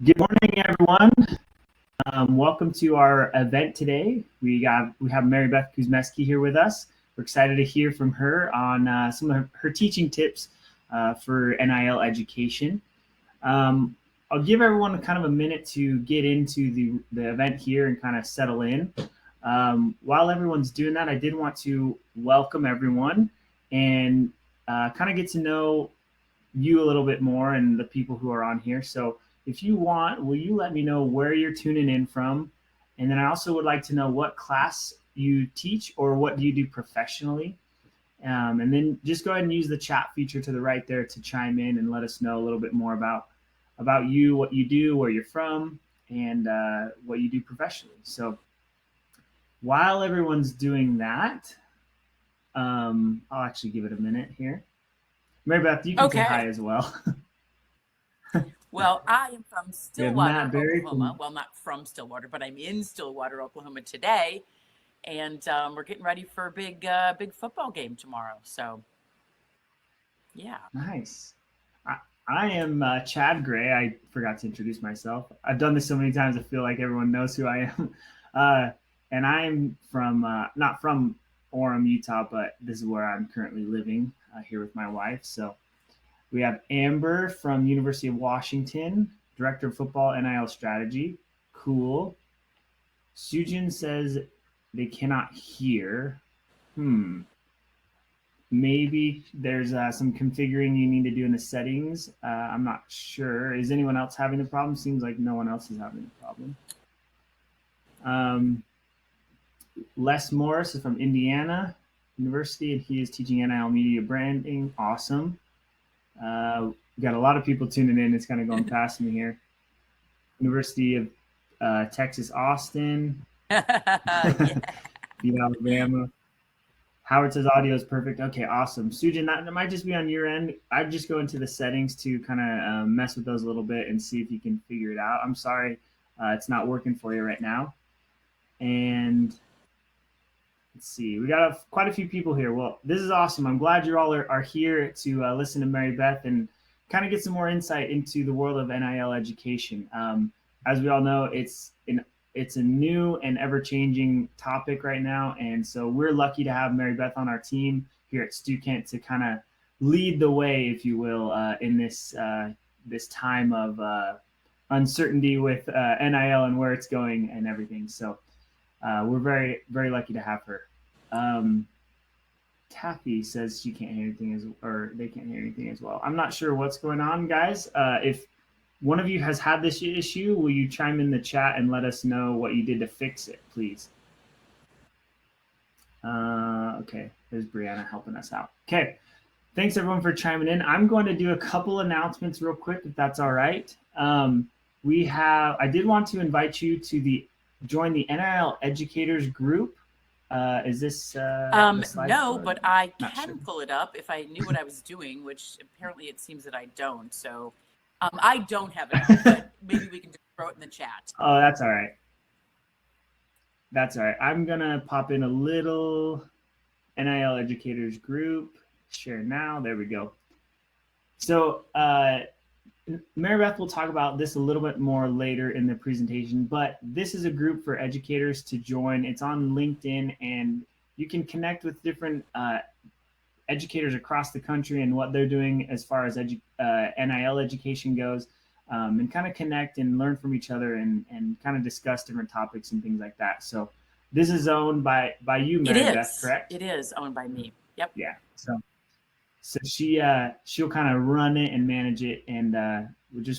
Good morning, everyone. Welcome to our event today. We have Maribeth Kuzmeski here with us. We're excited to hear from her on some of her teaching tips for NIL education. I'll give everyone kind of a minute to get into the event here and kind of settle in. While everyone's doing that, I did want to welcome everyone and kind of get to know you a little bit more and the people who are on here. So if you want, will you let me know where you're tuning in from? And then I also would like to know what class you teach or what do you do professionally? And then just go ahead and use the chat feature to the right there to chime in and let us know a little bit more about you, what you do, where you're from, and what you do professionally. So while everyone's doing that, I'll actually give it a minute here. Maribeth, you can say hi as well. Well, I am from Stillwater, Oklahoma. Well, not from Stillwater, but I'm in Stillwater, Oklahoma today. And we're getting ready for a big football game tomorrow. So, yeah. Nice. I am Chad Gray. I forgot to introduce myself. I've done this so many times, I feel like everyone knows who I am. And I'm from, not from Orem, Utah, but this is where I'm currently living here with my wife. So we have Amber from University of Washington, Director of Football NIL Strategy. Cool. Sujin says they cannot hear. Maybe there's some configuring you need to do in the settings. I'm not sure. Is anyone else having the problem? Seems like no one else is having the problem. Les Morris is from Indiana University, and he is teaching NIL media branding. Awesome. We got a lot of people tuning in. It's kind of going past me here. University of Texas, Austin. Alabama. Howard says audio is perfect. Okay, awesome. Sujin, that might just be on your end. I'd just go into the settings to kind of mess with those a little bit and see if you can figure it out. I'm sorry it's not working for you right now. And let's see, we got quite a few people here. Well, this is awesome. I'm glad you all are here to listen to Maribeth and kind of get some more insight into the world of NIL education. As we all know, it's a new and ever-changing topic right now, and so we're lucky to have Maribeth on our team here at StuKent to kind of lead the way, if you will, in this time of uncertainty with NIL and where it's going and everything. So we're very, very lucky to have her. Taffy says she can't hear anything or they can't hear anything as well. I'm not sure what's going on, guys. If one of you has had this issue, will you chime in the chat and let us know what you did to fix it, please? Okay, there's Brianna helping us out. Okay, thanks everyone for chiming in. I'm going to do a couple announcements real quick, if that's all right. I did want to invite you to join the NIL Educators group. Is this no, but I can pull it up if I knew what I was doing, which apparently it seems that I don't. So I don't have it on, but maybe we can just throw it in the chat. Oh, that's all right. That's all right. I'm gonna pop in a little NIL Educators group. Share now. There we go. So Maribeth will talk about this a little bit more later in the presentation, but this is a group for educators to join. It's on LinkedIn, and you can connect with different educators across the country and what they're doing as far as NIL education goes, and kind of connect and learn from each other and kind of discuss different topics and things like that. So this is owned by you, Maribeth, correct? It is owned by me. Yep. Yeah. So she'll kind of run it and manage it, and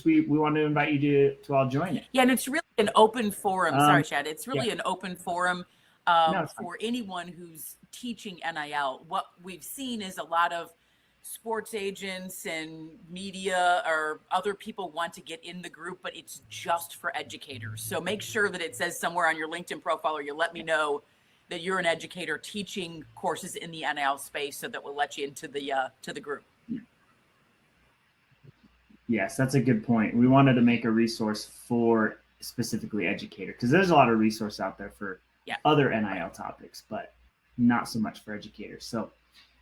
we want to invite you to all join it. Yeah, and it's really an open forum. Sorry, Chad. It's really an open forum for anyone who's teaching NIL. What we've seen is a lot of sports agents and media or other people want to get in the group, but it's just for educators. So make sure that it says somewhere on your LinkedIn profile, or you let me know that you're an educator teaching courses in the NIL space, so that we'll let you into the group. Yes, that's a good point. We wanted to make a resource for specifically educators, because there's a lot of resource out there for other NIL topics, but not so much for educators. So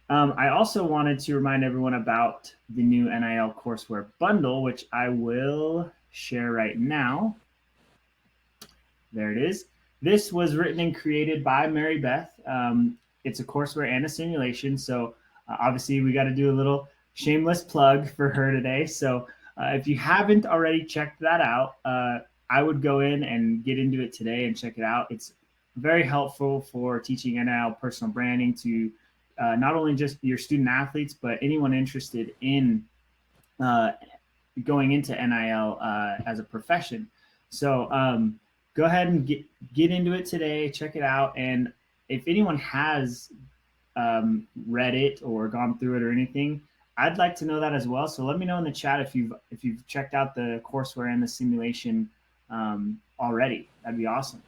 I also wanted to remind everyone about the new NIL courseware bundle, which I will share right now. There it is. This was written and created by Maribeth. It's a courseware and a simulation. So obviously we got to do a little shameless plug for her today. So if you haven't already checked that out, I would go in and get into it today and check it out. It's very helpful for teaching NIL personal branding to not only just your student athletes, but anyone interested in going into NIL as a profession. So go ahead and get into it today, check it out. And if anyone has read it or gone through it or anything, I'd like to know that as well. So let me know in the chat if you've checked out the courseware and the simulation already. That'd be awesome.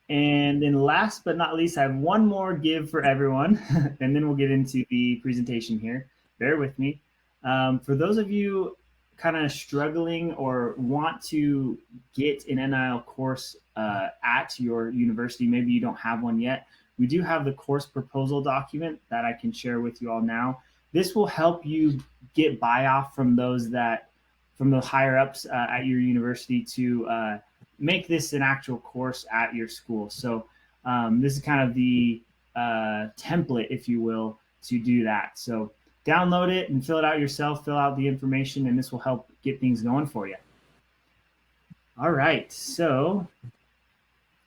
And then last but not least, I have one more give for everyone, and then we'll get into the presentation here. Bear with me. For those of you kind of struggling or want to get an NIL course at your university, maybe you don't have one yet, we do have the course proposal document that I can share with you all now. This will help you get buy-off from the higher ups at your university to make this an actual course at your school. So this is kind of the template, if you will, to do that. So download it and fill it out yourself, fill out the information, and this will help get things going for you. All right, so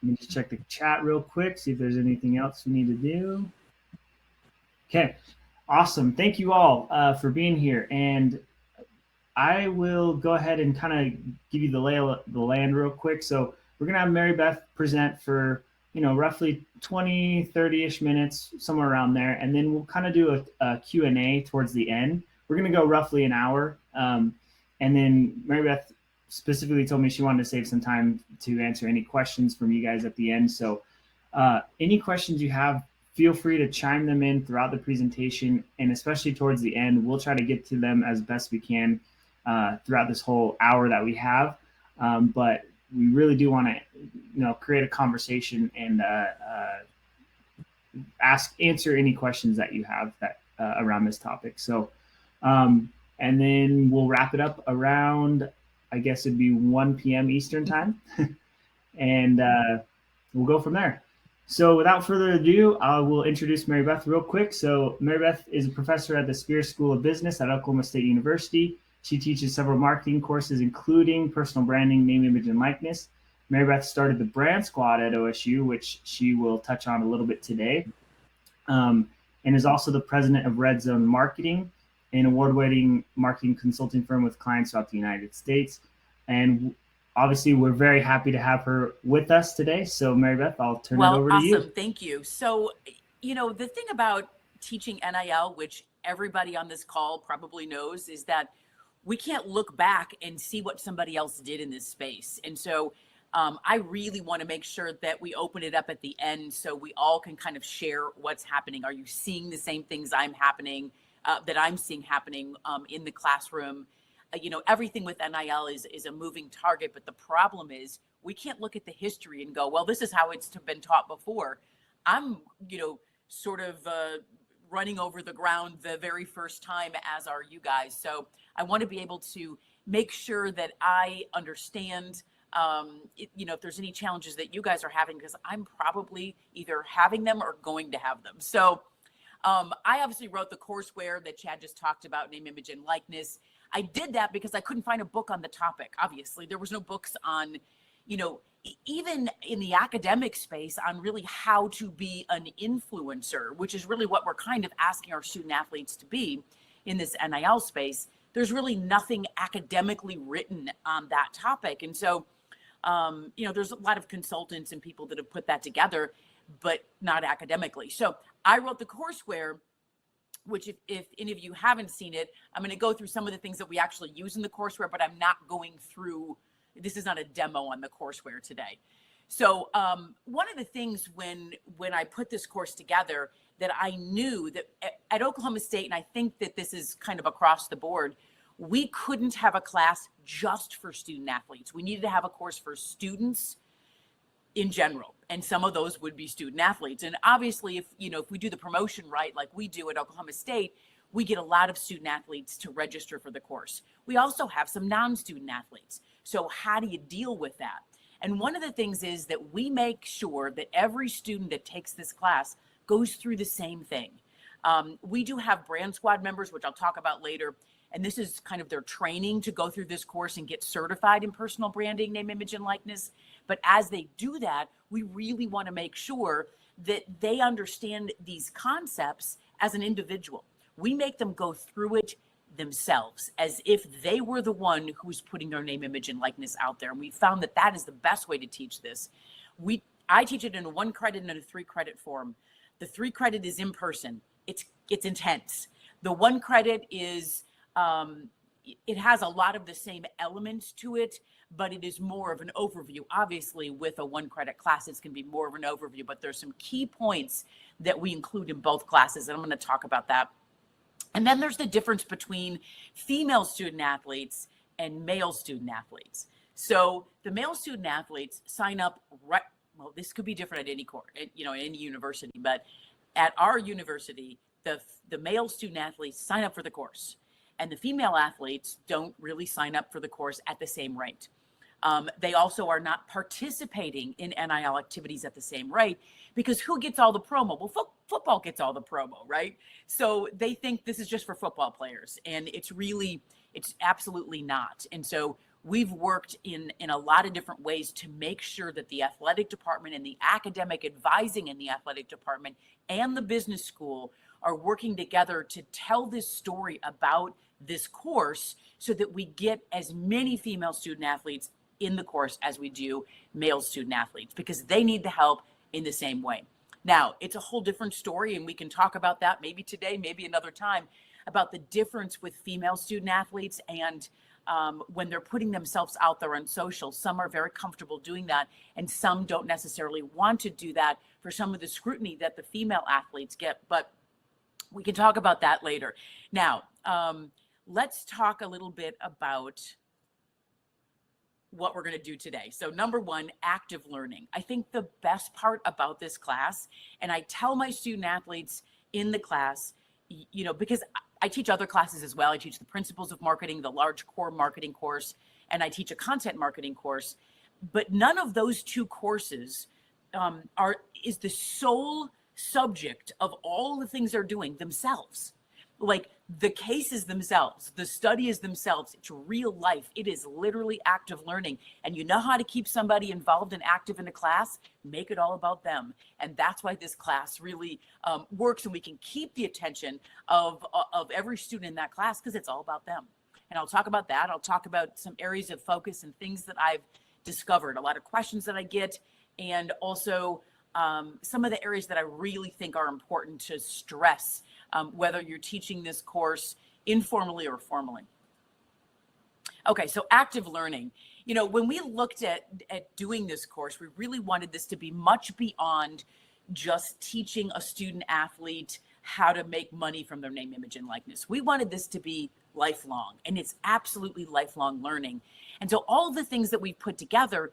let me just check the chat real quick, see if there's anything else we need to do. Okay, awesome. Thank you all for being here. And I will go ahead and kind of give you the lay of the land real quick. So we're going to have Maribeth present for, roughly 20, 30-ish minutes, somewhere around there. And then we'll kind of do a Q&A towards the end. We're going to go roughly an hour. And then Maribeth specifically told me she wanted to save some time to answer any questions from you guys at the end. So any questions you have, feel free to chime them in throughout the presentation, and especially towards the end. We'll try to get to them as best we can throughout this whole hour that we have. But we really do want to, create a conversation and answer any questions that you have that around this topic. So, and then we'll wrap it up around, I guess it'd be 1 p.m. Eastern time, and we'll go from there. So without further ado, I will introduce Maribeth real quick. So Maribeth is a professor at the Spear School of Business at Oklahoma State University. She teaches several marketing courses, including personal branding, name, image, and likeness. Maribeth started the Brand Squad at OSU, which she will touch on a little bit today, and is also the president of Red Zone Marketing, an award-winning marketing consulting firm with clients throughout the United States. And obviously, we're very happy to have her with us today. So Maribeth, I'll turn it over to you. Awesome. Thank you. So, the thing about teaching NIL, which everybody on this call probably knows, is that we can't look back and see what somebody else did in this space. And so I really want to make sure that we open it up at the end so we all can kind of share what's happening. Are you seeing the same things that I'm seeing happening in the classroom? Everything with NIL is a moving target, but the problem is we can't look at the history and go, well, this is how it's been taught before. I'm, sort of running over the ground the very first time, as are you guys. So I want to be able to make sure that I understand, if there's any challenges that you guys are having, because I'm probably either having them or going to have them. So I obviously wrote the courseware that Chad just talked about, name, image, and likeness. I did that because I couldn't find a book on the topic. Obviously, there was no books on, even in the academic space, on really how to be an influencer, which is really what we're kind of asking our student athletes to be in this NIL space. There's really nothing academically written on that topic. And so, there's a lot of consultants and people that have put that together, but not academically. So I wrote the courseware, which if any of you haven't seen it, I'm going to go through some of the things that we actually use in the courseware, but I'm not going through, this is not a demo on the courseware today. So one of the things when I put this course together that I knew that at Oklahoma State, and I think that this is kind of across the board, we couldn't have a class just for student athletes. We needed to have a course for students, in general. And some of those would be student athletes. And obviously, if we do the promotion right, like we do at Oklahoma State, we get a lot of student athletes to register for the course. We also have some non-student athletes. So how do you deal with that? And one of the things is that we make sure that every student that takes this class goes through the same thing. We do have brand squad members, which I'll talk about later. And this is kind of their training to go through this course and get certified in personal branding, name, image, and likeness. But as they do that, we really want to make sure that they understand these concepts as an individual. We make them go through it themselves as if they were the one who's putting their name, image, and likeness out there. And we found that that is the best way to teach this. I teach it in a 1 credit and a 3 credit form. The 3 credit is in person. It's intense. The 1 credit is, it has a lot of the same elements to it, but it is more of an overview. Obviously, with a 1 credit class, it's going to be more of an overview, but there's some key points that we include in both classes, and I'm going to talk about that. And then there's the difference between female student athletes and male student athletes. So the male student athletes sign up, well, this could be different at any course, any university, but at our university, the male student athletes sign up for the course, and the female athletes don't really sign up for the course at the same rate. They also are not participating in NIL activities at the same rate, because who gets all the promo? Well, football gets all the promo, right? So they think this is just for football players, and it's absolutely not. And so we've worked in a lot of different ways to make sure that the athletic department and the academic advising in the athletic department and the business school are working together to tell this story about this course so that we get as many female student athletes in the course as we do male student athletes, because they need the help in the same way. Now, it's a whole different story, and we can talk about that maybe today, maybe another time, about the difference with female student athletes and when they're putting themselves out there on social. Some are very comfortable doing that, and some don't necessarily want to do that for some of the scrutiny that the female athletes get, but we can talk about that later. Now, let's talk a little bit about what we're going to do today. So number 1, active learning. I think the best part about this class, and I tell my student athletes in the class, because I teach other classes as well. I teach the principles of marketing, the large core marketing course, and I teach a content marketing course. But none of those 2 courses is the sole subject of all the things they're doing themselves. Like the cases themselves, the studies themselves, it's real life. It is literally active learning. And you know how to keep somebody involved and active in a class? Make it all about them. And that's why this class really works, and we can keep the attention of every student in that class because it's all about them. And I'll talk about that. I'll talk about some areas of focus and things that I've discovered, a lot of questions that I get, and also some of the areas that I really think are important to stress, whether you're teaching this course informally or formally. Okay, so active learning. When we looked at doing this course, we really wanted this to be much beyond just teaching a student athlete how to make money from their name, image, and likeness. We wanted this to be lifelong, and it's absolutely lifelong learning. And so all the things that we've put together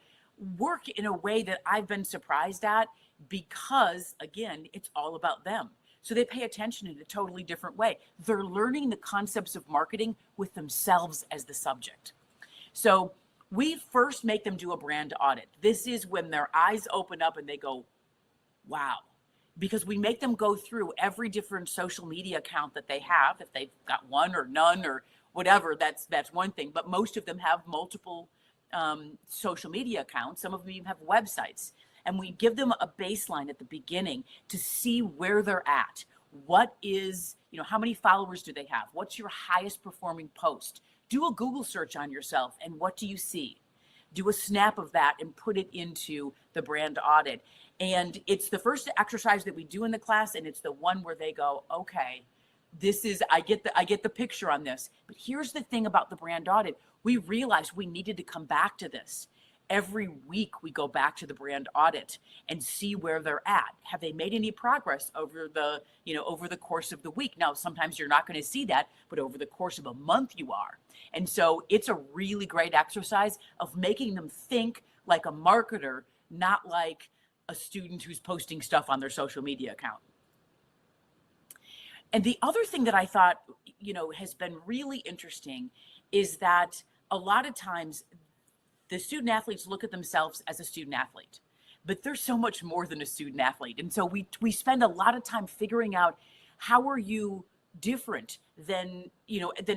work in a way that I've been surprised at, because again, it's all about them. So they pay attention in a totally different way. They're learning the concepts of marketing with themselves as the subject. So we first make them do a brand audit. This is when their eyes open up and they go, wow. Because we make them go through every different social media account that they have. If they've got one or none or whatever, that's one thing. But most of them have multiple social media accounts. Some of them even have websites. And we give them a baseline at the beginning to see where they're at. What is, how many followers do they have? What's your highest performing post? Do a Google search on yourself, and what do you see? Do a snap of that and put it into the brand audit. And it's the first exercise that we do in the class, and it's the one where they go, okay, I get the picture on this. But here's the thing about the brand audit. We realized we needed to come back to this. Every week we go back to the brand audit and see where they're at. Have they made any progress over the course of the week? Now, sometimes you're not going to see that, but over the course of a month you are. And so it's a really great exercise of making them think like a marketer, not like a student who's posting stuff on their social media account. And the other thing that I thought, has been really interesting is that a lot of times the student athletes look at themselves as a student athlete, but they're so much more than a student athlete. And so we spend a lot of time figuring out, how are you different than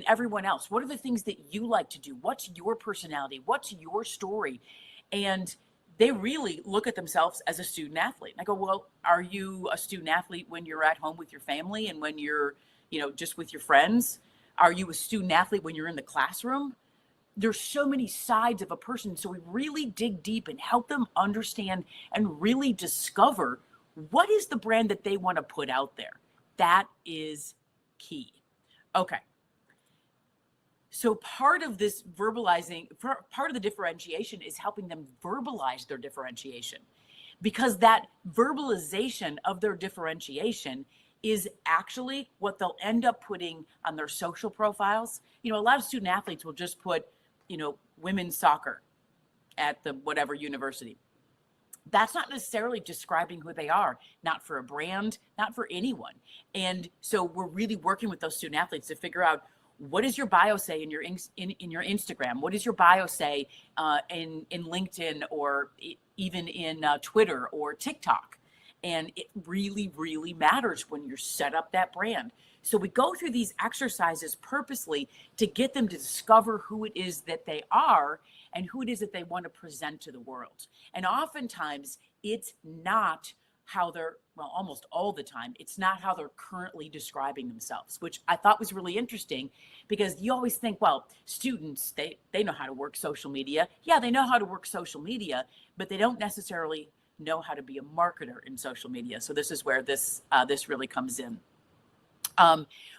everyone else? What are the things that you like to do? What's your personality? What's your story? And they really look at themselves as a student athlete. And I go, well, are you a student athlete when you're at home with your family and when you're, just with your friends? Are you a student athlete when you're in the classroom? There's so many sides of a person. So we really dig deep and help them understand and really discover what is the brand that they want to put out there. That is key. Okay. So part of this verbalizing, part of the differentiation is helping them verbalize their differentiation, because that verbalization of their differentiation is actually what they'll end up putting on their social profiles. A lot of student athletes will just put, women's soccer at the whatever university. That's not necessarily describing who they are, not for a brand, not for anyone. And so we're really working with those student athletes to figure out, what does your bio say in your Instagram? What does your bio say in LinkedIn, or even in Twitter or TikTok? And it really, really matters when you're set up that brand. So we go through these exercises purposely to get them to discover who it is that they are and who it is that they want to present to the world. And oftentimes it's not how they're, well, almost all the time, it's not how they're currently describing themselves, which I thought was really interesting, because you always think, well, students, they know how to work social media. Yeah, they know how to work social media, but they don't necessarily know how to be a marketer in social media. So this is where this really comes in.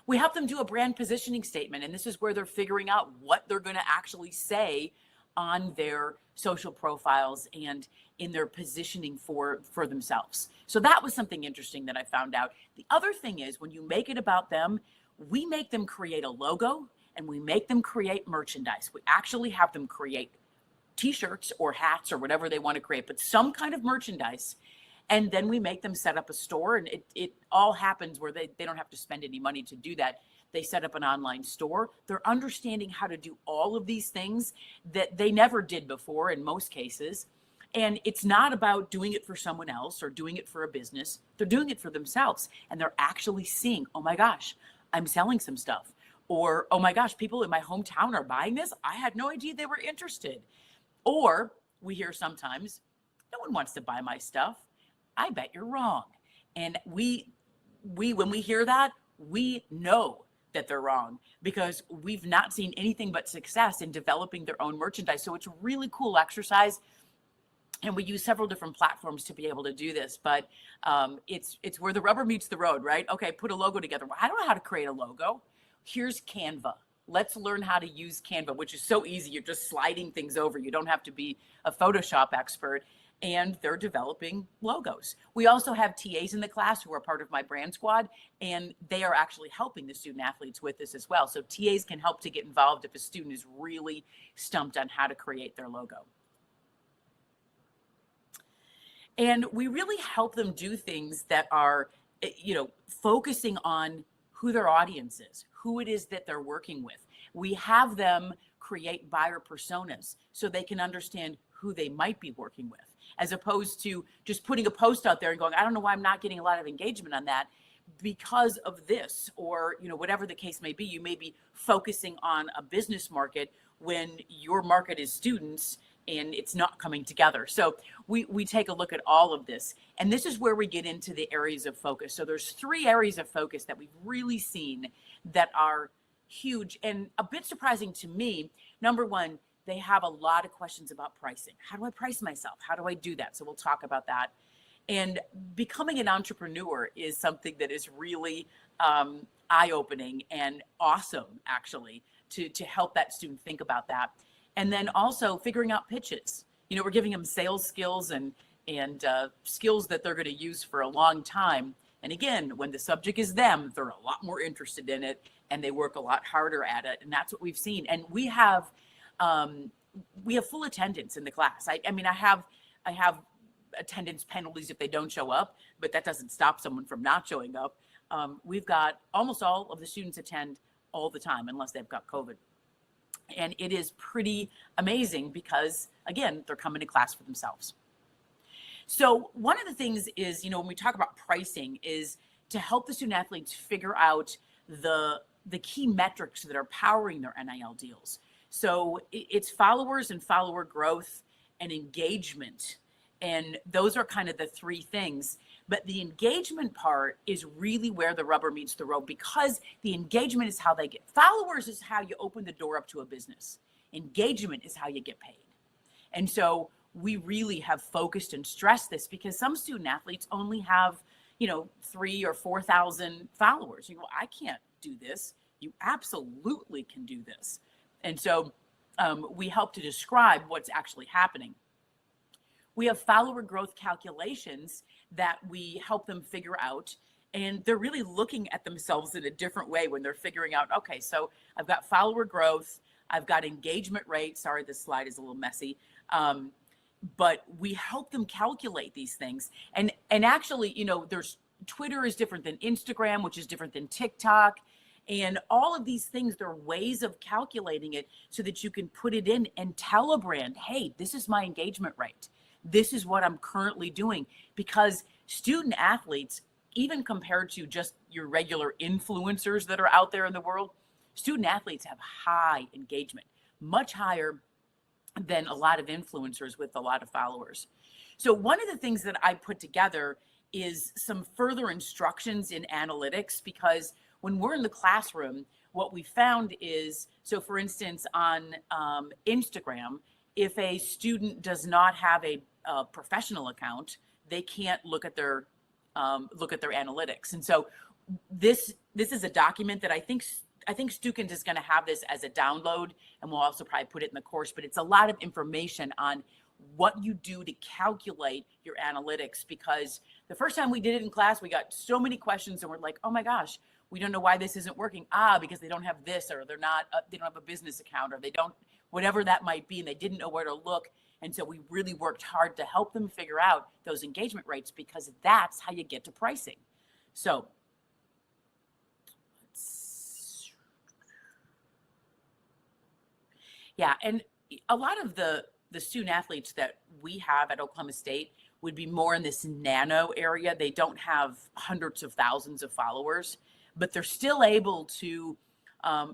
We help them do a brand positioning statement, and this is where they're figuring out what they're going to actually say on their social profiles and in their positioning for themselves. So that was something interesting that I found out. The other thing is, when you make it about them, we make them create a logo and we make them create merchandise. We actually have them create t-shirts or hats or whatever they want to create, but some kind of merchandise. And then we make them set up a store, and it all happens where they don't have to spend any money to do that. They set up an online store. They're understanding how to do all of these things that they never did before in most cases. And it's not about doing it for someone else or doing it for a business. They're doing it for themselves. And they're actually seeing, oh my gosh, I'm selling some stuff. Or, oh my gosh, people in my hometown are buying this. I had no idea they were interested. Or we hear sometimes, no one wants to buy my stuff. I bet you're wrong. And we when we hear that, we know that they're wrong, because we've not seen anything but success in developing their own merchandise. So it's a really cool exercise. And we use several different platforms to be able to do this, but it's where the rubber meets the road, right? Okay, put a logo together. Well, I don't know how to create a logo. Here's Canva. Let's learn how to use Canva, which is so easy. You're just sliding things over. You don't have to be a Photoshop expert. And they're developing logos. We also have TAs in the class who are part of my brand squad, and they are actually helping the student athletes with this as well. So TAs can help to get involved if a student is really stumped on how to create their logo. And we really help them do things that are, focusing on who their audience is, who it is that they're working with. We have them create buyer personas so they can understand who they might be working with, as opposed to just putting a post out there and going, I don't know why I'm not getting a lot of engagement on that because of this, or, whatever the case may be. You may be focusing on a business market when your market is students and it's not coming together. So we take a look at all of this. And this is where we get into the areas of focus. So there's 3 areas of focus that we've really seen that are huge and a bit surprising to me. Number one, they have a lot of questions about pricing. How do I price myself? How do I do that? So we'll talk about that. And becoming an entrepreneur is something that is really eye-opening and awesome, actually, to help that student think about that. And then also figuring out pitches. We're giving them sales skills and skills that they're going to use for a long time. And again, when the subject is them, they're a lot more interested in it and they work a lot harder at it. And that's what we've seen. And we have full attendance in the class. I have attendance penalties if they don't show up, but that doesn't stop someone from not showing up. We've got almost all of the students attend all the time unless they've got COVID. And it is pretty amazing because, again, they're coming to class for themselves. So one of the things is, when we talk about pricing, is to help the student athletes figure out the key metrics that are powering their NIL deals. So it's followers and follower growth and engagement. And those are kind of the three things. But the engagement part is really where the rubber meets the road, because the engagement is how they get. Followers is how you open the door up to a business. Engagement is how you get paid. And so we really have focused and stressed this, because some student athletes only have, 3,000 or 4,000 followers. You go, I can't do this. You absolutely can do this. And so we help to describe what's actually happening. We have follower growth calculations that we help them figure out, and they're really looking at themselves in a different way when they're figuring out, okay, so I've got follower growth, I've got engagement rate. Sorry, this slide is a little messy. But we help them calculate these things. And actually, there's Twitter is different than Instagram, which is different than TikTok. And all of these things, there are ways of calculating it so that you can put it in and tell a brand, hey, this is my engagement rate. This is what I'm currently doing. Because student athletes, even compared to just your regular influencers that are out there in the world, student athletes have high engagement, much higher than a lot of influencers with a lot of followers. So one of the things that I put together is some further instructions in analytics, because when we're in the classroom, what we found is, so for instance, on Instagram, if a student does not have a professional account, they can't look at their analytics. And so this is a document that I think Stukent is going to have this as a download, and we'll also probably put it in the course, but it's a lot of information on what you do to calculate your analytics, because the first time we did it in class, we got so many questions and we're like, oh my gosh, we don't know why this isn't working. Because they don't have this, or they don't have a business account, or they don't, whatever that might be, and they didn't know where to look. And so we really worked hard to help them figure out those engagement rates, because that's how you get to pricing. So yeah, and a lot of the student athletes that we have at Oklahoma State would be more in this nano area. They don't have hundreds of thousands of followers, but they're still able to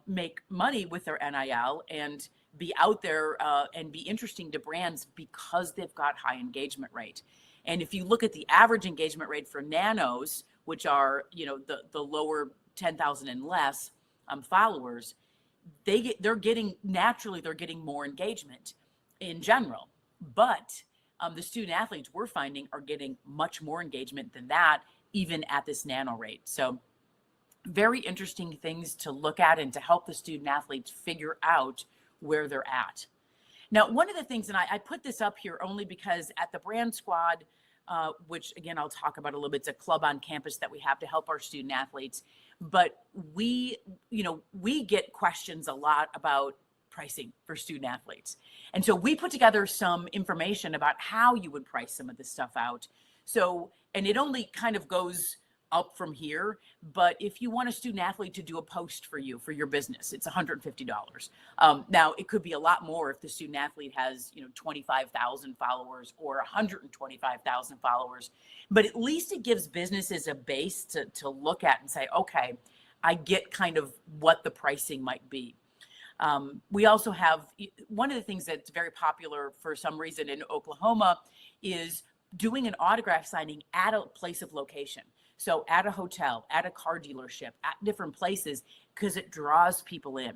make money with their NIL and be out there and be interesting to brands, because they've got high engagement rate. And if you look at the average engagement rate for nanos, which are, the lower 10,000 and less followers, they're getting more engagement in general. But the student athletes we're finding are getting much more engagement than that, even at this nano rate. So very interesting things to look at and to help the student athletes figure out where they're at. Now, one of the things, and I put this up here only because at the Brand Squad, which again, I'll talk about a little bit, it's a club on campus that we have to help our student athletes. But we get questions a lot about pricing for student athletes. And so we put together some information about how you would price some of this stuff out. So, and it only kind of goes up from here, but if you want a student athlete to do a post for you, for your business, it's $150. Now it could be a lot more if the student athlete has, 25,000 followers or 125,000 followers, but at least it gives businesses a base to look at and say, okay, I get kind of what the pricing might be. We also have, one of the things that's very popular for some reason in Oklahoma is doing an autograph signing at a place of location. So at a hotel, at a car dealership, at different places, because it draws people in.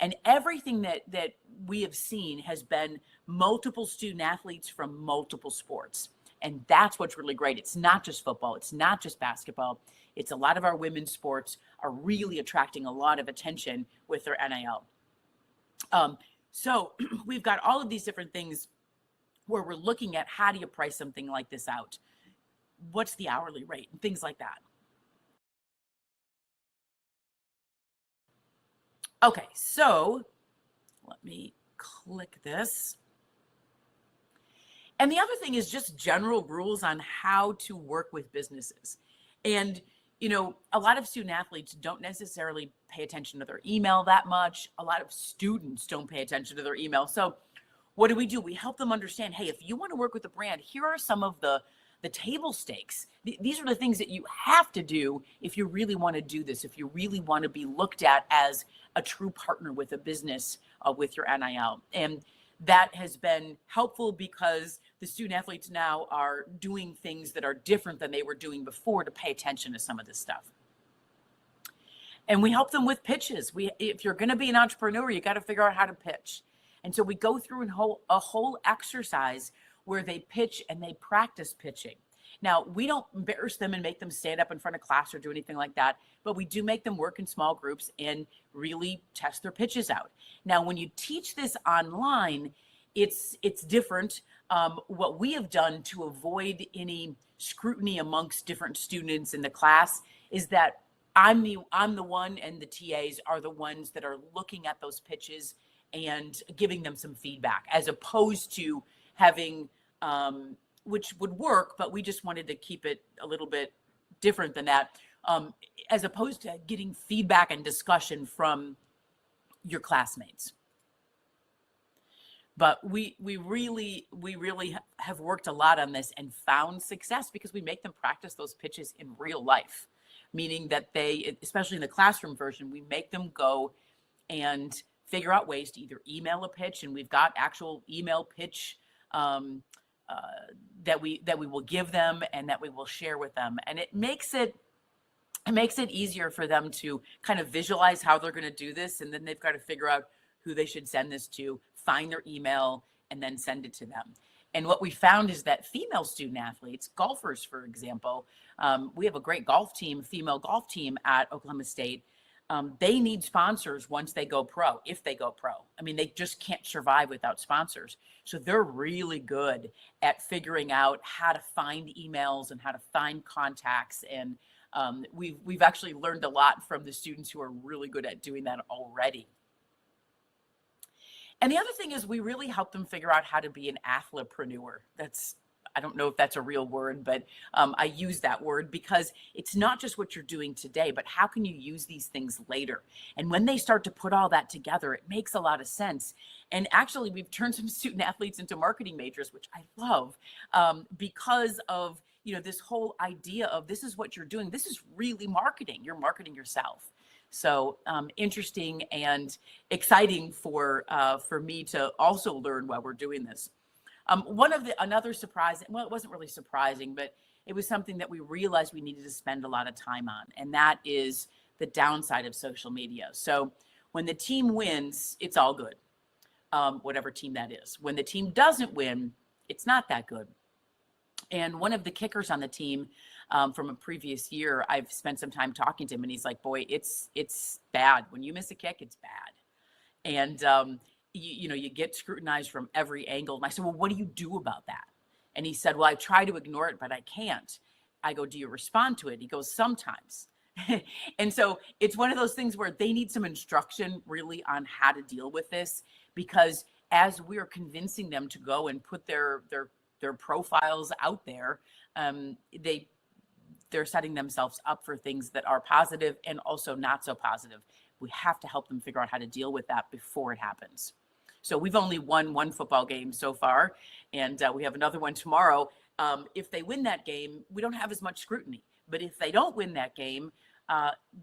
And everything that we have seen has been multiple student athletes from multiple sports. And that's what's really great. It's not just football. It's not just basketball. It's a lot of our women's sports are really attracting a lot of attention with their NIL. So we've got all of these different things where we're looking at how do you price something like this out? What's the hourly rate and things like that. Okay, so let me click this. And the other thing is just general rules on how to work with businesses. And, you know, a lot of student athletes don't necessarily pay attention to their email that much. A lot of students don't pay attention to their email. So what do? We help them understand, hey, if you want to work with a brand, here are some of the table stakes. These are the things that you have to do if you really want to do this, if you really want to be looked at as a true partner with a business with your NIL. And that has been helpful because the student athletes now are doing things that are different than they were doing before to pay attention to some of this stuff. And we help them with pitches. If you're going to be an entrepreneur, you got to figure out how to pitch. And so we go through a whole exercise where they pitch and they practice pitching. Now, we don't embarrass them and make them stand up in front of class or do anything like that, but we do make them work in small groups and really test their pitches out. Now, when you teach this online, it's different. What we have done to avoid any scrutiny amongst different students in the class is that I'm the one, and the TAs are the ones that are looking at those pitches and giving them some feedback, as opposed to having, which would work, but we just wanted to keep it a little bit different than that, as opposed to getting feedback and discussion from your classmates. But we really have worked a lot on this and found success because we make them practice those pitches in real life, meaning that they, especially in the classroom version, we make them go and figure out ways to either email a pitch, and we've got actual email pitch that we will give them and that we will share with them, and it makes it easier for them to kind of visualize how they're going to do this, and then they've got to figure out who they should send this to, find their email, and then send it to them. And what we found is that female student athletes, golfers, for example, we have a great female golf team at Oklahoma State. They need sponsors once they go pro, if they go pro. I mean, they just can't survive without sponsors. So they're really good at figuring out how to find emails and how to find contacts. And we've actually learned a lot from the students who are really good at doing that already. And the other thing is we really help them figure out how to be an athlepreneur. I don't know if that's a real word, but I use that word because it's not just what you're doing today, but how can you use these things later? And when they start to put all that together, it makes a lot of sense. And actually, we've turned some student athletes into marketing majors, which I love, because of this whole idea of this is what you're doing. This is really marketing. You're marketing yourself. So interesting and exciting for me to also learn while we're doing this. Another surprise, well, it wasn't really surprising, but it was something that we realized we needed to spend a lot of time on, and that is the downside of social media. So when the team wins, it's all good, whatever team that is. When the team doesn't win, it's not that good. And one of the kickers on the team from a previous year, I've spent some time talking to him, and he's like, boy, it's bad. When you miss a kick, it's bad. And you get scrutinized from every angle. And I said, well, what do you do about that? And he said, well, I try to ignore it, but I can't. I go, do you respond to it? He goes, sometimes. And so it's one of those things where they need some instruction really on how to deal with this, because as we're convincing them to go and put their profiles out there, they're setting themselves up for things that are positive and also not so positive. We have to help them figure out how to deal with that before it happens. So we've only won one football game so far, and we have another one tomorrow. If they win that game, we don't have as much scrutiny. But if they don't win that game,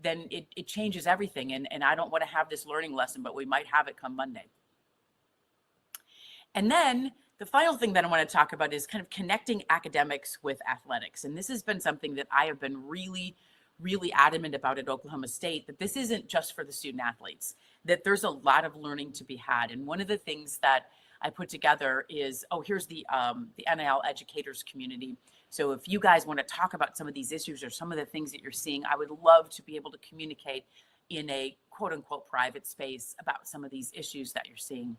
then it changes everything. And I don't want to have this learning lesson, but we might have it come Monday. And then the final thing that I want to talk about is kind of connecting academics with athletics. And this has been something that I have been really adamant about at Oklahoma State, that this isn't just for the student athletes, that there's a lot of learning to be had. And one of the things that I put together is, here's the NIL educators community. So if you guys want to talk about some of these issues or some of the things that you're seeing, I would love to be able to communicate in a quote unquote private space about some of these issues that you're seeing.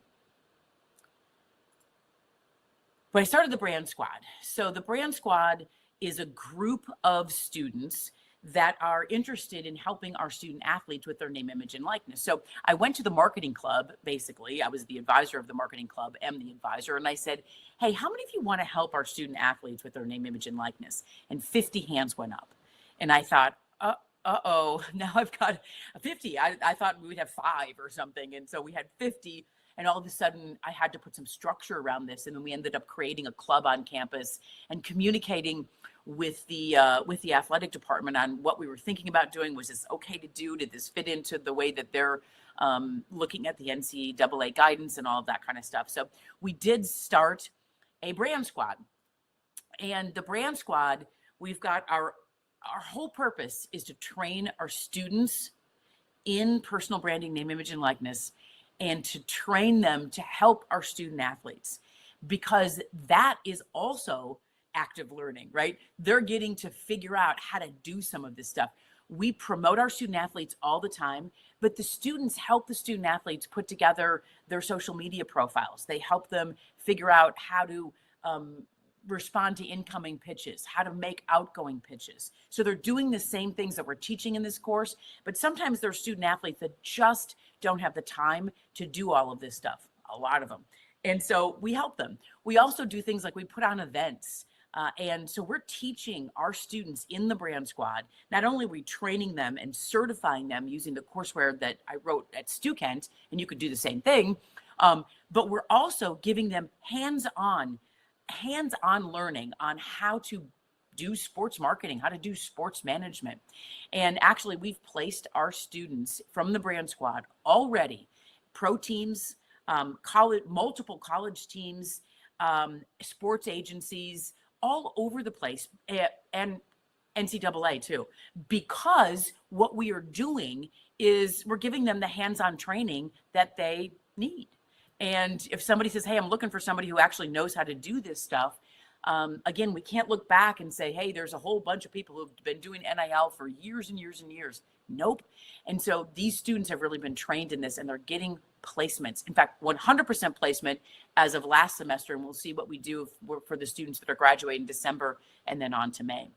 But I started the Brand Squad. So the Brand Squad is a group of students that are interested in helping our student athletes with their name, image, and likeness. So I went to the marketing club. Basically, I was the advisor of the marketing club, am the advisor. And I said, hey, how many of you want to help our student athletes with their name, image, and likeness? And 50 hands went up. And I thought, uh-oh, now I've got 50. I thought we would have 5 or something. And so we had 50. And all of a sudden I had to put some structure around this. And then we ended up creating a club on campus and communicating with the athletic department on what we were thinking about doing. Was this okay to do? Did this fit into the way that they're looking at the NCAA guidance and all of that kind of stuff? So we did start a brand squad. And the brand squad, we've got our whole purpose is to train our students in personal branding, name, image, and likeness, and to train them to help our student athletes, because that is also active learning, right? They're getting to figure out how to do some of this stuff. We promote our student athletes all the time, but the students help the student athletes put together their social media profiles. They help them figure out how to respond to incoming pitches, how to make outgoing pitches. So they're doing the same things that we're teaching in this course, but sometimes there are student athletes that just don't have the time to do all of this stuff, a lot of them. And so we help them. We also do things like we put on events. And so we're teaching our students in the brand squad. Not only are we training them and certifying them using the courseware that I wrote at Stu Kent, and you could do the same thing, but we're also giving them hands-on learning on how to do sports marketing, how to do sports management. And actually, we've placed our students from the brand squad already, pro teams, multiple college teams, sports agencies, all over the place, and NCAA too, because what we are doing is we're giving them the hands-on training that they need. And if somebody says, hey, I'm looking for somebody who actually knows how to do this stuff, again, we can't look back and say, hey, there's a whole bunch of people who've been doing NIL for years and years and years. Nope. And so these students have really been trained in this, and they're getting placements. In fact, 100% placement as of last semester. And we'll see what we do for the students that are graduating in December and then on to May.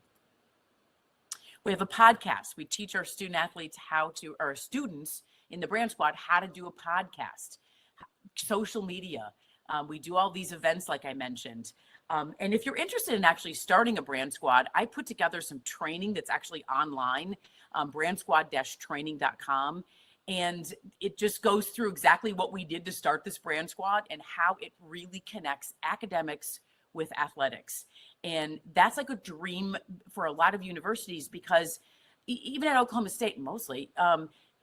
We have a podcast. We teach our student athletes our students in the brand squad, how to do a podcast, social media. We do all these events, like I mentioned. And if you're interested in actually starting a brand squad, I put together some training that's actually online, brandsquad-training.com. And it just goes through exactly what we did to start this brand squad and how it really connects academics with athletics. And that's like a dream for a lot of universities, because even at Oklahoma State, mostly,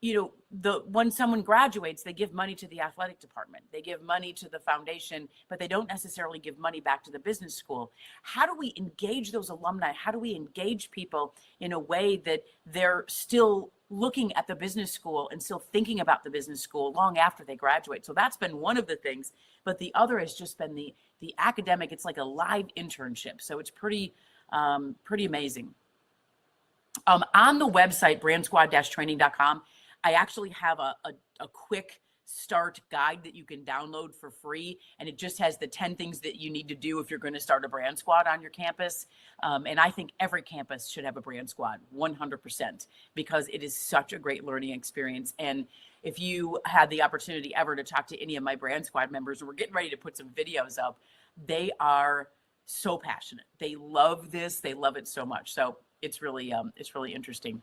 when someone graduates, they give money to the athletic department, they give money to the foundation, but they don't necessarily give money back to the business school. How do we engage those alumni? How do we engage people in a way that they're still looking at the business school and still thinking about the business school long after they graduate? So that's been one of the things, but the other has just been the academic. It's like a live internship. So it's pretty amazing. On the website, brandsquad-training.com, I actually have a quick start guide that you can download for free. And it just has the 10 things that you need to do if you're going to start a brand squad on your campus. And I think every campus should have a brand squad, 100%, because it is such a great learning experience. And if you had the opportunity ever to talk to any of my brand squad members, and we're getting ready to put some videos up, they are so passionate. They love this. They love it so much. So it's really interesting.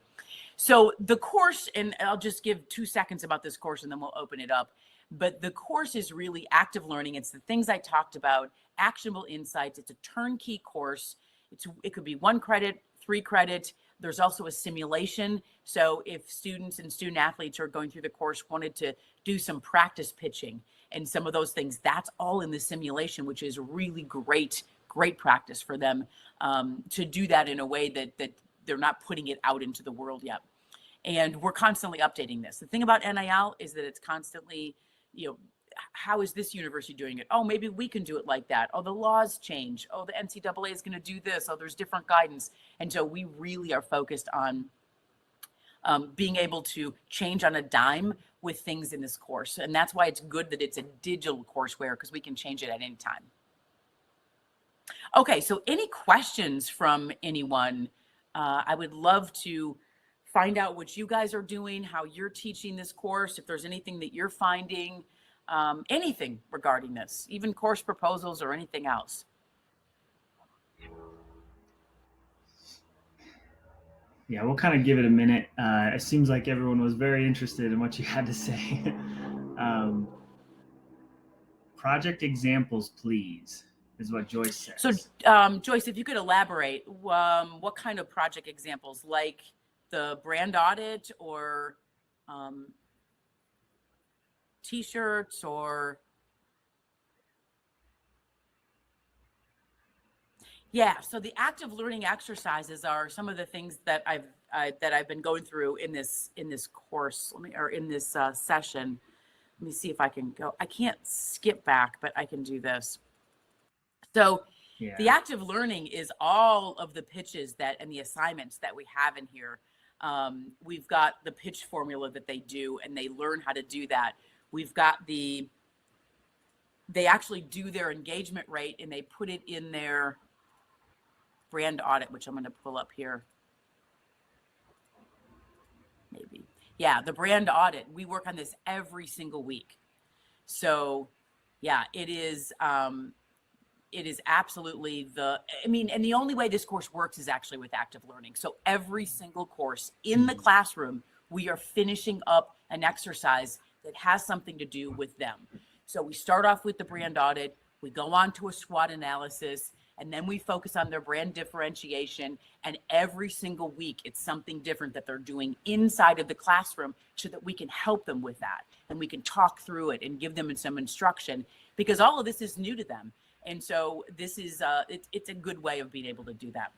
So the course, and I'll just give 2 seconds about this course and then we'll open it up. But the course is really active learning. It's the things I talked about, actionable insights. It's a turnkey course. It could be 1 credit, 3 credit. There's also a simulation. So if students and student athletes are going through the course wanted to do some practice pitching and some of those things, that's all in the simulation, which is really great practice for them to do that in a way that they're not putting it out into the world yet. And we're constantly updating this. The thing about NIL is that it's constantly, how is this university doing it? Oh, maybe we can do it like that. Oh, the laws change. Oh, the NCAA is going to do this. Oh, there's different guidance. And so we really are focused on being able to change on a dime with things in this course. And that's why it's good that it's a digital courseware, because we can change it at any time. Okay, so any questions from anyone I would love to find out what you guys are doing, how you're teaching this course, if there's anything that you're finding, anything regarding this, even course proposals or anything else. Yeah, we'll kind of give it a minute. It seems like everyone was very interested in what you had to say. Project examples, please, is what Joyce says. So, Joyce, if you could elaborate, what kind of project examples, like the brand audit or T-shirts or? Yeah, so the active learning exercises are some of the things that I've been going through in this course. In this session. Let me see if I can go. I can't skip back, but I can do this. So the active learning is all of the pitches and the assignments that we have in here. We've got the pitch formula that they do, and they learn how to do that. We've got they actually do their engagement rate, and they put it in their brand audit, which I'm going to pull up here. Maybe. Yeah, the brand audit. We work on this every single week. So yeah, it is absolutely and the only way this course works is actually with active learning. So every single course in the classroom, we are finishing up an exercise that has something to do with them. So we start off with the brand audit, we go on to a SWOT analysis, and then we focus on their brand differentiation. And every single week, it's something different that they're doing inside of the classroom so that we can help them with that. And we can talk through it and give them some instruction, because all of this is new to them. And so this is, it's a good way of being able to do that.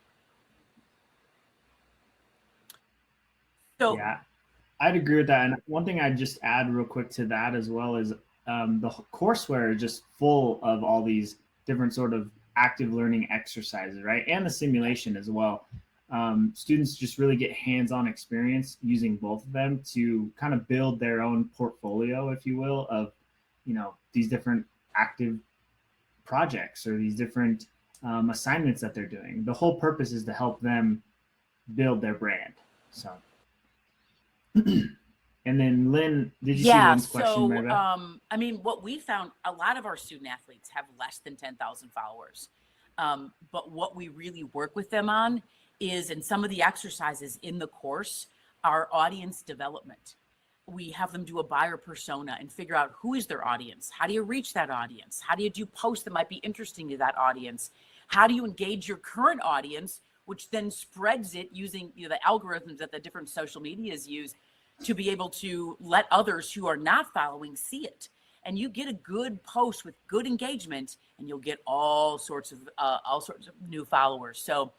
So yeah, I'd agree with that. And one thing I'd just add real quick to that as well is the courseware is just full of all these different sort of active learning exercises, right? And the simulation as well. Students just really get hands-on experience using both of them to kind of build their own portfolio, if you will, of, these different active projects or these different assignments that they're doing. The whole purpose is to help them build their brand. So, and then Lynn, did you see Lynn's question, Maribeth? What we found, a lot of our student athletes have less than 10,000 followers. But what we really work with them on is, in some of the exercises in the course, our audience development. We have them do a buyer persona and figure out who is their audience. How do you reach that audience? How do you do posts that might be interesting to that audience? How do you engage your current audience, which then spreads it using the algorithms that the different social medias use to be able to let others who are not following see it. And you get a good post with good engagement, and you'll get all sorts of new followers. So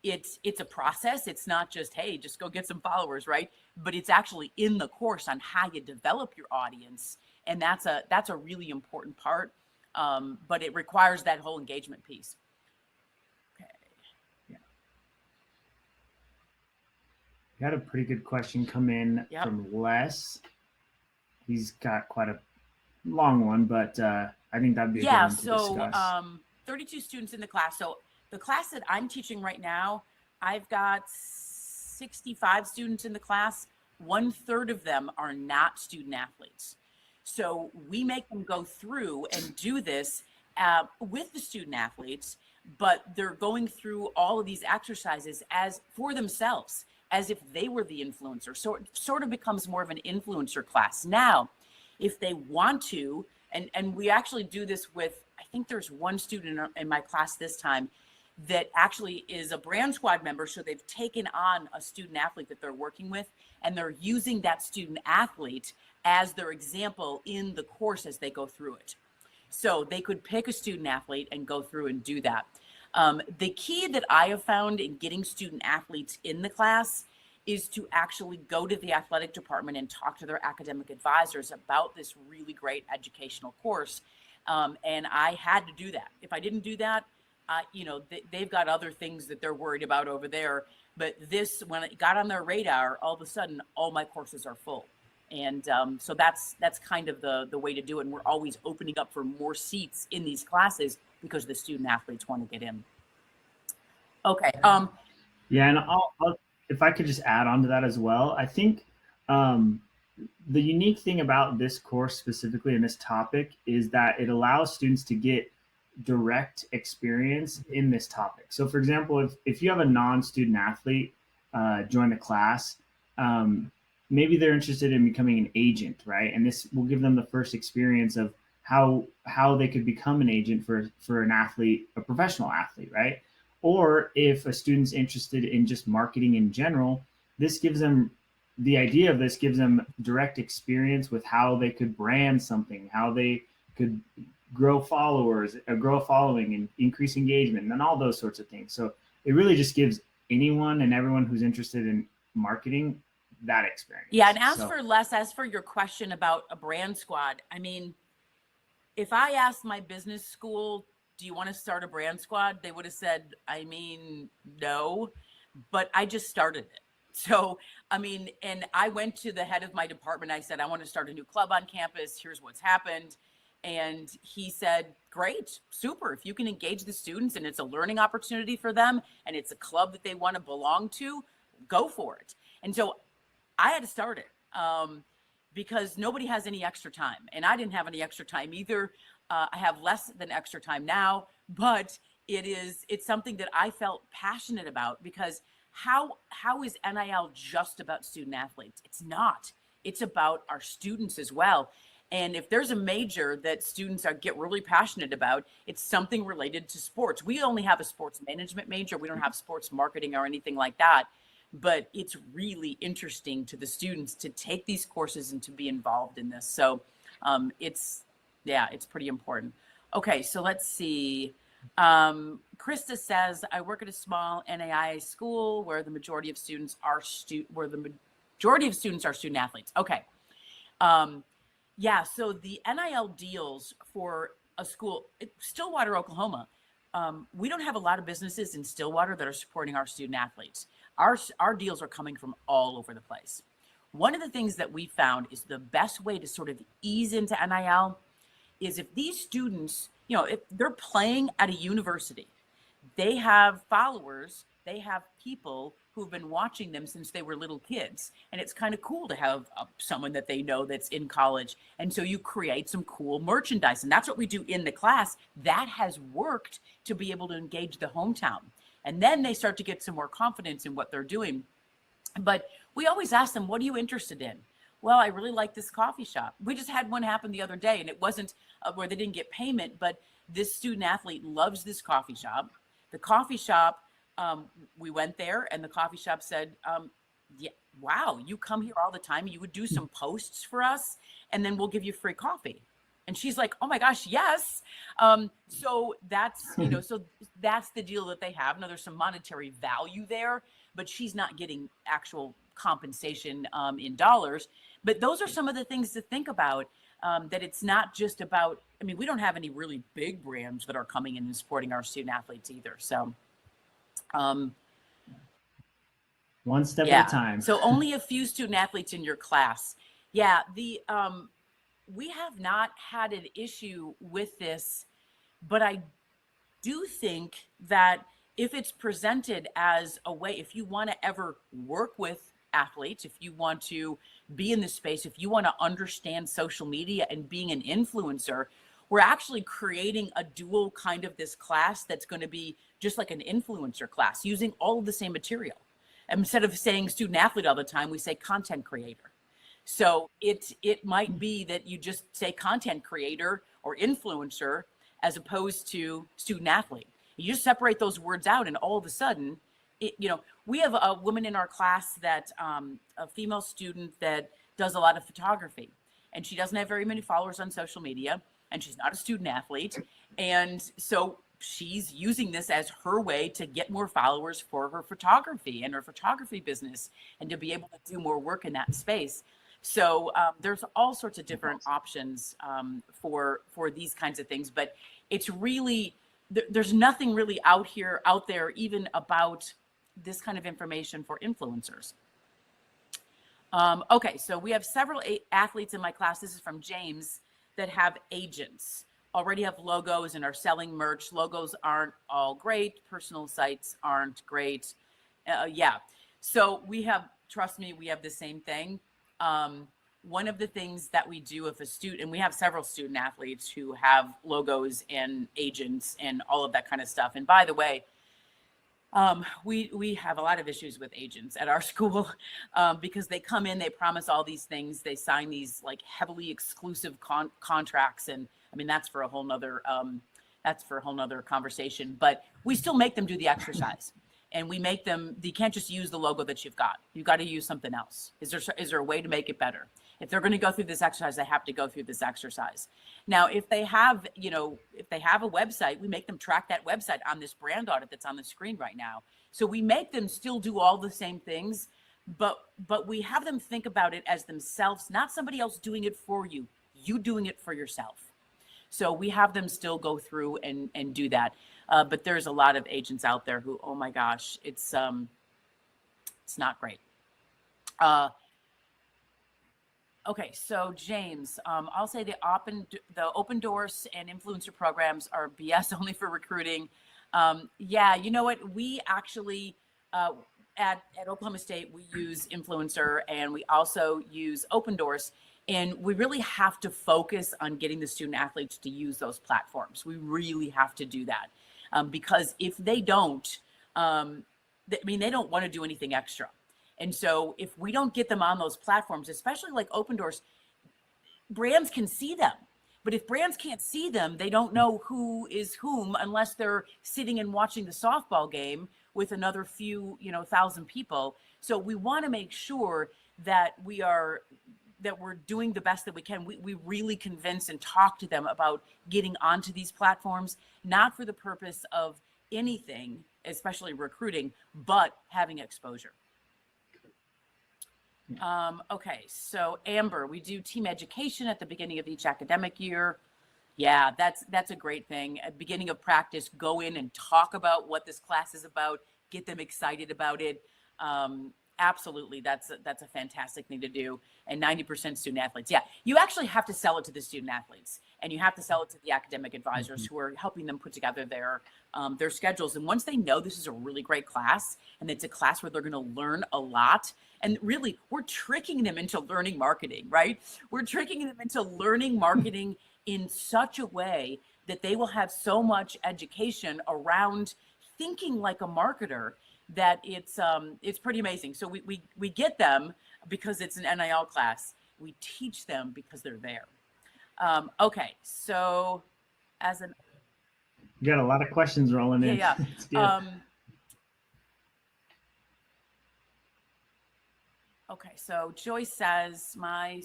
it's a process. It's not just, hey, just go get some followers, right? But it's actually in the course on how you develop your audience, and that's a really important part. But it requires that whole engagement piece. Okay. Yeah. We had a pretty good question come in from Les. He's got quite a long one, but I think that'd be a good one to discuss. 32 students in the class. So the class that I'm teaching right now, I've got 65 students in the class. 1/3 of them are not student athletes. So we make them go through and do this with the student athletes, but they're going through all of these exercises as for themselves, as if they were the influencer. So it sort of becomes more of an influencer class. Now, if they want to, and we actually do this with, I think there's one student in my class this time that actually is a brand squad member. So they've taken on a student athlete that they're working with, and they're using that student athlete as their example in the course as they go through it. So they could pick a student athlete and go through and do that. The key that I have found in getting student athletes in the class is to actually go to the athletic department and talk to their academic advisors about this really great educational course. And I had to do that. If I didn't do that, they've got other things that they're worried about over there. But this, when it got on their radar, all of a sudden, all my courses are full. And so that's kind of the way to do it. And we're always opening up for more seats in these classes because the student athletes want to get in. Okay. Yeah, and if I could just add on to that as well, I think um, the unique thing about this course specifically in this topic is that it allows students to get direct experience in this topic. So, for example, if you have a non-student athlete join the class, um, maybe they're interested in becoming an agent, right? And this will give them the first experience of how they could become an agent for an athlete, a professional athlete, right? Or if a student's interested in just marketing in general, this gives them the idea of this gives them direct experience with how they could brand something, how they could grow followers, grow a following, and increase engagement, and all those sorts of things. So it really just gives anyone and everyone who's interested in marketing that experience. Yeah, and as for your question about a brand squad, I mean, if I asked my business school, do you want to start a brand squad? They would have said, I mean, no, but I just started it. So, I mean, and I went to the head of my department. I said, I want to start a new club on campus. Here's what's happened. And he said, great, super. If you can engage the students and it's a learning opportunity for them and it's a club that they want to belong to, go for it. And so I had to start it because nobody has any extra time. And I didn't have any extra time either. I have less than extra time now, but it's something that I felt passionate about because how is NIL just about student athletes? It's not. It's about our students as well. And if there's a major that students get really passionate about, it's something related to sports. We only have a sports management major. We don't have sports marketing or anything like that. But it's really interesting to the students to take these courses and to be involved in this. So it's pretty important. Okay, so let's see. Krista says, I work at a small NAIA school where the majority of students are student athletes. Okay. Yeah, so the NIL deals for a school, Stillwater, Oklahoma, we don't have a lot of businesses in Stillwater that are supporting our student athletes. Our deals are coming from all over the place. One of the things that we found is the best way to sort of ease into NIL is if these students, if they're playing at a university, they have followers, they have people who've been watching them since they were little kids. And it's kind of cool to have someone that they know that's in college. And so you create some cool merchandise. And that's what we do in the class. That has worked to be able to engage the hometown. And then they start to get some more confidence in what they're doing. But we always ask them, what are you interested in? Well, I really like this coffee shop. We just had one happen the other day, and it wasn't where they didn't get payment, but this student athlete loves this coffee shop. The coffee shop, we went there, and the coffee shop said, yeah, wow, you come here all the time. You would do some posts for us, and then we'll give you free coffee. And she's like, oh my gosh, yes. So that's, so that's the deal that they have. Now there's some monetary value there, but she's not getting actual compensation in dollars. But those are some of the things to think about, that it's not just about, we don't have any really big brands that are coming in and supporting our student athletes either. So one step at a time. So only a few student athletes in your class. Yeah, we have not had an issue with this, but I do think that if it's presented as a way, if you want to ever work with athletes, if you want to be in this space, if you want to understand social media and being an influencer, we're actually creating a dual kind of this class that's going to be just like an influencer class using all of the same material. Instead of saying student athlete all the time, we say content creator. So it might be that you just say content creator or influencer as opposed to student athlete. You just separate those words out, and all of a sudden, we have a woman in our class that a female student that does a lot of photography, and she doesn't have very many followers on social media, and she's not a student athlete, and so she's using this as her way to get more followers for her photography and her photography business, and to be able to do more work in that space. So there's all sorts of different options for these kinds of things, but it's really, there's nothing really out there even about this kind of information for influencers. Okay, so we have several athletes in my class. This is from James, that have agents, already have logos and are selling merch. Logos aren't all great. Personal sites aren't great. Yeah. So trust me, we have the same thing. One of the things that we do if a student, and we have several student athletes who have logos and agents and all of that kind of stuff. And by the way, we have a lot of issues with agents at our school because they come in, they promise all these things, they sign these like heavily exclusive contracts, and I mean that's for a whole nother conversation. But we still make them do the exercise, and we make them. You can't just use the logo that you've got. You've got to use something else. Is there a way to make it better? If they're going to go through this exercise, they have to go through this exercise. Now, if they have a website, we make them track that website on this brand audit that's on the screen right now. So we make them still do all the same things, but we have them think about it as themselves, not somebody else doing it for you, you doing it for yourself. So we have them still go through and do that. But there's a lot of agents out there who, oh my gosh, it's not great. Okay, so James, I'll say the open doors and influencer programs are BS only for recruiting. Yeah, you know what? We actually at Oklahoma State we use influencer and we also use open doors, and we really have to focus on getting the student athletes to use those platforms. We really have to do that because if they don't, they don't want to do anything extra. And so if we don't get them on those platforms, especially like open doors, brands can see them. But if brands can't see them, they don't know who is whom unless they're sitting and watching the softball game with another few, thousand people. So we want to make sure that we're doing the best that we can. We really convince and talk to them about getting onto these platforms, not for the purpose of anything, especially recruiting, but having exposure. Okay, so Amber, we do team education at the beginning of each academic year. Yeah, that's a great thing. At the beginning of practice, go in and talk about what this class is about, get them excited about it. Absolutely, that's a fantastic thing to do. And 90% student athletes. Yeah, you actually have to sell it to the student athletes, and you have to sell it to the academic advisors who are helping them put together their schedules. And once they know this is a really great class, and it's a class where they're going to learn a lot, and really we're tricking them into learning marketing, right? We're tricking them into learning marketing in such a way that they will have so much education around thinking like a marketer that it's pretty amazing. So we get them because it's an NIL class. We teach them because they're there. Okay, so you got a lot of questions rolling in. Yeah. It's good. Okay, so Joyce says my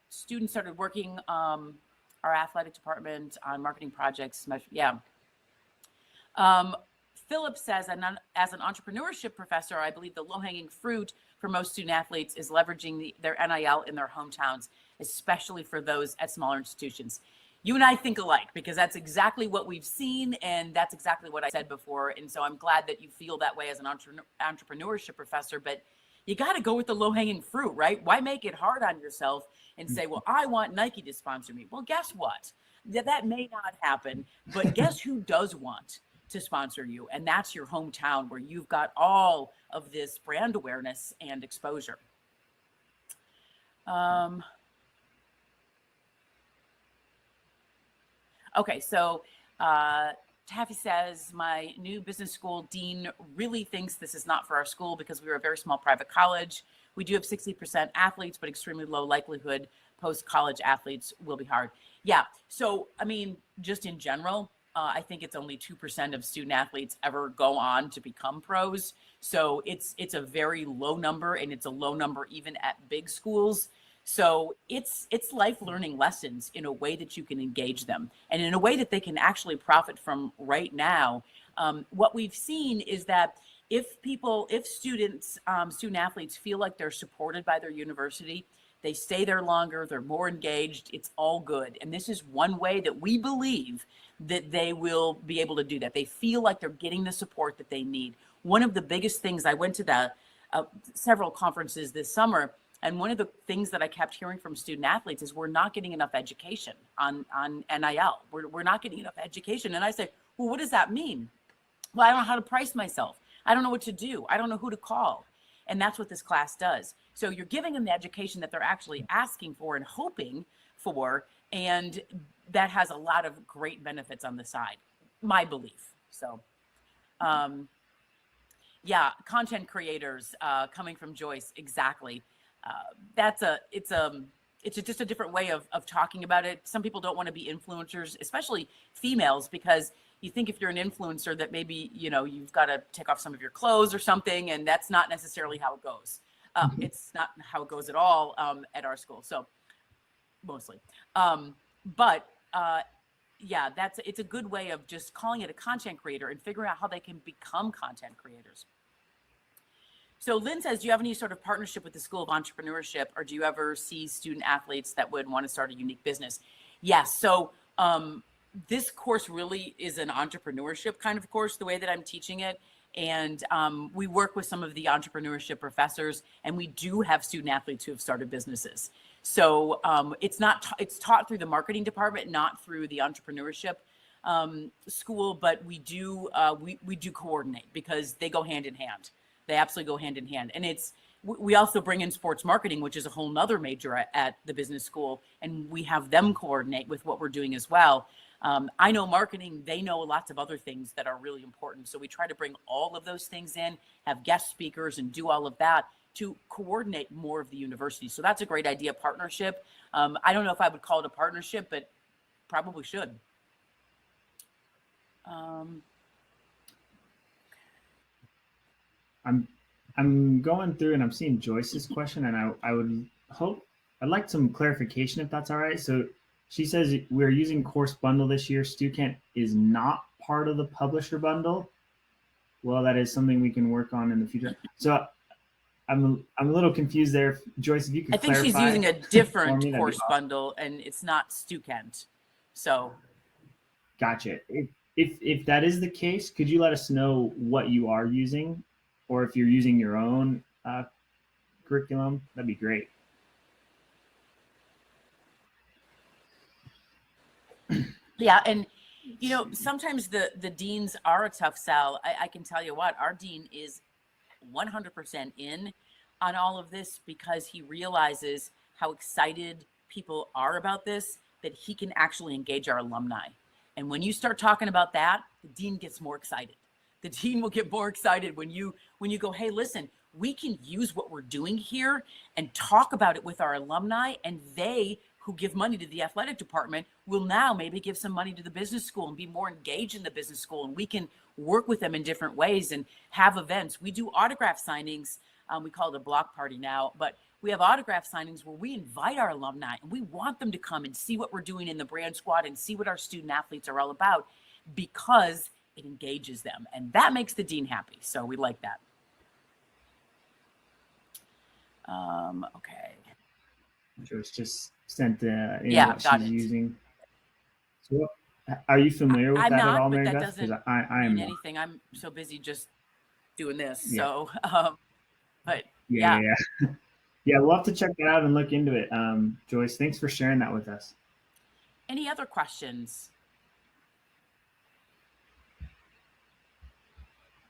students started working our athletic department on marketing projects. Yeah. Philip says, as an entrepreneurship professor, I believe the low-hanging fruit for most student athletes is leveraging their NIL in their hometowns, especially for those at smaller institutions. You and I think alike, because that's exactly what we've seen, and that's exactly what I said before. And so I'm glad that you feel that way as an entrepreneurship professor, but you got to go with the low-hanging fruit, right? Why make it hard on yourself and say, well, I want Nike to sponsor me? Well, guess what? That may not happen, but guess who does want to sponsor you? And that's your hometown, where you've got all of this brand awareness and exposure. Okay, so Taffy says, my new business school dean really thinks this is not for our school because we are a very small private college. We do have 60% athletes, but extremely low likelihood post-college athletes will be hard. Yeah, so I mean, just in general, I think it's only 2% of student athletes ever go on to become pros. So it's a very low number, and it's a low number even at big schools. So it's life learning lessons in a way that you can engage them, and in a way that they can actually profit from right now. What we've seen is that if student athletes feel like they're supported by their university, they stay there longer, they're more engaged, it's all good. And this is one way that we believe that they will be able to do that. They feel like they're getting the support that they need. One of the biggest things, I went to several conferences this summer, and one of the things that I kept hearing from student athletes is we're not getting enough education on NIL. We're not getting enough education. And I say, well, what does that mean? Well, I don't know how to price myself. I don't know what to do. I don't know who to call. And that's what this class does. So you're giving them the education that they're actually asking for and hoping for. And that has a lot of great benefits on the side, my belief. So, yeah, content creators, coming from Joyce, exactly. It's just a different way of talking about it. Some people don't want to be influencers, especially females, because you think if you're an influencer that maybe, you've got to take off some of your clothes or something, and that's not necessarily how it goes. It's not how it goes at all at our school. So mostly. Yeah, it's a good way of just calling it a content creator and figuring out how they can become content creators. So Lynn says, do you have any sort of partnership with the School of Entrepreneurship, or do you ever see student athletes that would want to start a unique business? Yes. So this course really is an entrepreneurship kind of course, the way that I'm teaching it. And we work with some of the entrepreneurship professors, and we do have student athletes who have started businesses. So it's taught through the marketing department, not through the entrepreneurship school, but we do coordinate because they go hand in hand. They absolutely go hand in hand. And we also bring in sports marketing, which is a whole nother major at the business school. And we have them coordinate with what we're doing as well. I know marketing, they know lots of other things that are really important. So we try to bring all of those things in, have guest speakers, and do all of that to coordinate more of the university. So that's a great idea, partnership. I don't know if I would call it a partnership, but probably should. I'm going through and I'm seeing Joyce's question, and I'd like some clarification if that's all right. So she says we're using course bundle this year. StuKent is not part of the publisher bundle. Well, that is something we can work on in the future. So I'm a little confused there, Joyce. If you could clarify. I think she's using a different course bundle, and it's not StuKent. So, gotcha. If that is the case, could you let us know what you are using, or if you're using your own curriculum? That'd be great. Yeah, and sometimes the deans are a tough sell. I can tell you what, our dean is 100% in on all of this because he realizes how excited people are about this, that he can actually engage our alumni. And when you start talking about that, the dean gets more excited. The dean will get more excited when you go, hey, listen, we can use what we're doing here and talk about it with our alumni, and they who give money to the athletic department will now maybe give some money to the business school and be more engaged in the business school. And we can work with them in different ways and have events. We do autograph signings. We call it a block party now, but we have autograph signings where we invite our alumni and we want them to come and see what we're doing in the brand squad and see what our student athletes are all about, because it engages them. And that makes the dean happy. So we like that. Okay. Joyce just sent in what she's using. So are you familiar with that at all, Maribeth? That doesn't mean anything. I'm so busy just doing this. Yeah. So, but yeah. Yeah, we'll have to check that out and look into it. Joyce, thanks for sharing that with us. Any other questions?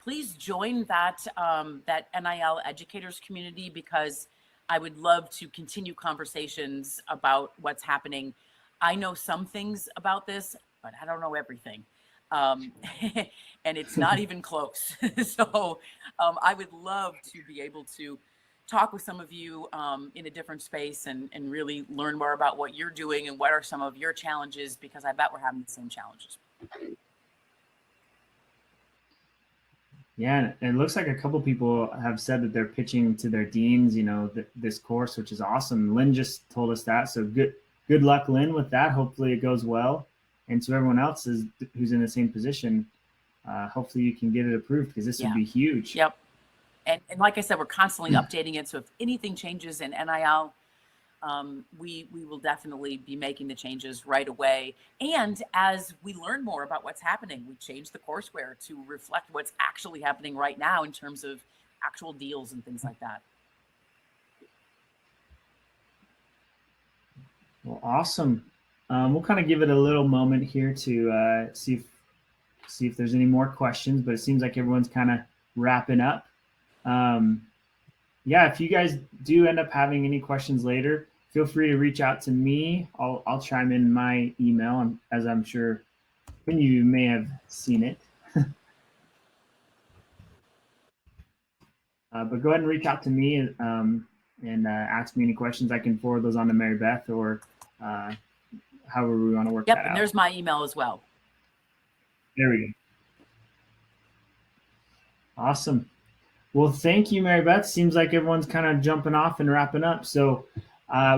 Please join that NIL educators community, because I would love to continue conversations about what's happening. I know some things about this, but I don't know everything. And it's not even close. So I would love to be able to talk with some of you in a different space and really learn more about what you're doing and what are some of your challenges, because I bet we're having the same challenges. Yeah, and it looks like a couple people have said that they're pitching to their deans, this course, which is awesome. Lynn just told us that. So good luck, Lynn, with that. Hopefully it goes well. And to everyone else who's in the same position, hopefully you can get it approved, because this would be huge. Yep. And like I said, we're constantly updating it. So if anything changes in NIL, we will definitely be making the changes right away. And as we learn more about what's happening, we change the courseware to reflect what's actually happening right now in terms of actual deals and things like that. Well, awesome. We'll kind of give it a little moment here to see if there's any more questions, but it seems like everyone's kind of wrapping up. Yeah, if you guys do end up having any questions later, feel free to reach out to me. I'll chime in my email, as I'm sure many of you may have seen it. But go ahead and reach out to me and ask me any questions. I can forward those on to Maribeth, or however we want to work that out. Yep, and there's my email as well. There we go. Awesome. Well, thank you, Maribeth. Seems like everyone's kind of jumping off and wrapping up. So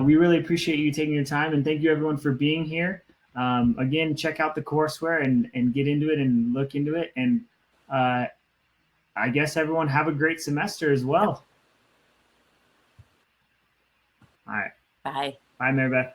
we really appreciate you taking your time, and thank you everyone for being here. Again, check out the courseware and get into it and look into it. And I guess everyone have a great semester as well. All right. Bye. Bye, Maribeth.